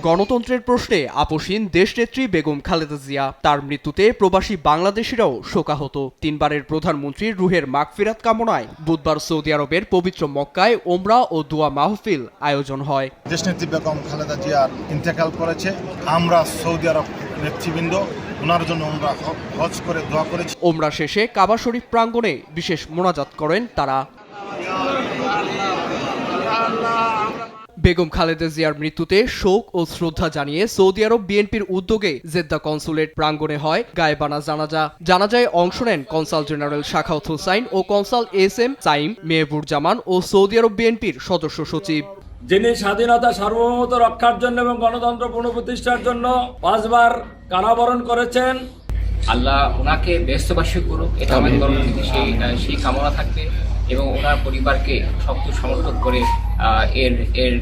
গণতন্ত্রের প্রশ্নে আপোষহীন দেশনেত্রী বেগম খালেদা জিয়া। তার মৃত্যুতে প্রবাসী বাংলাদেশিরাও শোকাহত। তিনবারের প্রধানমন্ত্রী রুহের মাগফিরাত কামনায় বুধবার সৌদি আরবের পবিত্র মক্কায় ওমরা ও দোয়া মাহফিল আয়োজন হয়। দেশনেত্রী বেগম খালেদা জিয়ার ইন্তেকাল করেছে। আমরা সৌদি আরব নেতৃবৃন্দ ওনার জন্য আমরা হজ করে দোয়া করেছি। ওমরা শেষে কাবা শরীফ প্রাঙ্গণে বিশেষ মোনাজাত করেন তারা। বেগম খালেদা জিয়ার মৃত্যুতে শোক ও শ্রদ্ধা জানিয়ে সৌদি আরব বিএনপির উদ্যোগে জেদ্দা কনসুলেট প্রাঙ্গণে হয় গায়েবানা জানাজা। জানাজায় অংশ নেন কনসাল জেনারেল শাখাওয়াত হোসাইন ও কনসাল SM সাইম মেহবুর-জামান ও সৌদি আরব বিএনপির সদস্য সচিব। যিনি স্বাধীনতা সার্বভৌমত্ব রক্ষার জন্য এবং গণতন্ত্র পুনঃপ্রতিষ্ঠার জন্য 5 বার কারাবরণ করেছেন। আল্লাহ ওনাকে ব্যস্তবাসী করুক, এটা আমাদের সেই কামনা থাকবে এবং ওনার পরিবারকে শক্ত সমর্থন করে এর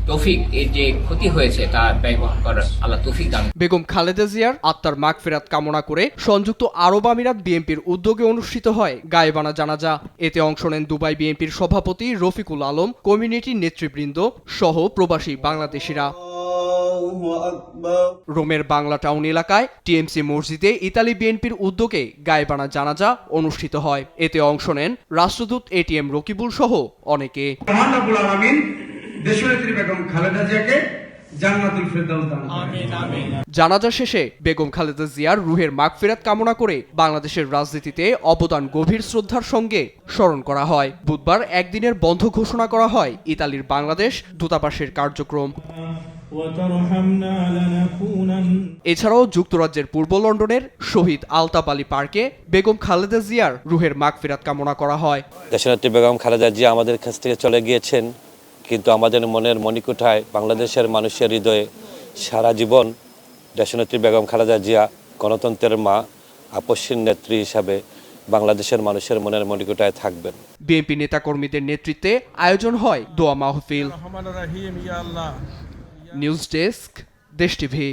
তৌফিক, এর যে ক্ষতি হয়েছে তা ব্যয় বহন করার আল্লাহ তৌফিক দান। বেগম খালেদা জিয়ার আত্মার মাগফিরাত কামনা করে সংযুক্ত আরব আমিরাত বিএনপির উদ্যোগে অনুষ্ঠিত হয় গায়েবানা জানাজা। এতে অংশ নেন দুবাই বিএনপির সভাপতি রফিকুল আলম, কমিউনিটি নেতৃবৃন্দ সহ প্রবাসী বাংলাদেশিরা। রোমের বাংলা টাউন এলাকায় TMC মসজিদে ইতালি বিএনপির উদ্যোগে গায়েবানা জানাজা অনুষ্ঠিত হয়। এতে অংশ নেন রাষ্ট্রদূত ATM রকিবুল সহ অনেকে। জানাজা শেষে বেগম খালেদা জিয়ার রুহের মাগফিরাত কামনা করে বাংলাদেশের রাজনীতিতে অবদান গভীর শ্রদ্ধার সঙ্গে স্মরণ করা হয়। বুধবার একদিনের বন্ধ ঘোষণা করা হয় ইতালির বাংলাদেশ দূতাবাসের কার্যক্রম। এছাড়াও যুক্তরাজ্যের পূর্ব লন্ডনের শহীদ আলতাফ আলী পার্কে বেগম খালেদা জিয়ার রুহের মাগফিরাত কামনা করা হয়। দেশনেত্রী বেগম খালেদা জিয়া আমাদের কাছ থেকে চলে গিয়েছেন, কিন্তু আমাদের মনের মণিকোঠায় বাংলাদেশের মানুষের হৃদয়ে সারা জীবন দেশনেত্রী বেগম খালেদা জিয়া গণতন্ত্রের মা, আপসহীন নেত্রী হিসাবে বাংলাদেশের মানুষের মনের মণিকোঠায় থাকবেন। বিএনপি নেতাকর্মীদের নেতৃত্বে আয়োজন হয় দোয়া মাহফিল। নিউজ ডেস্ক, দেশ টিভি।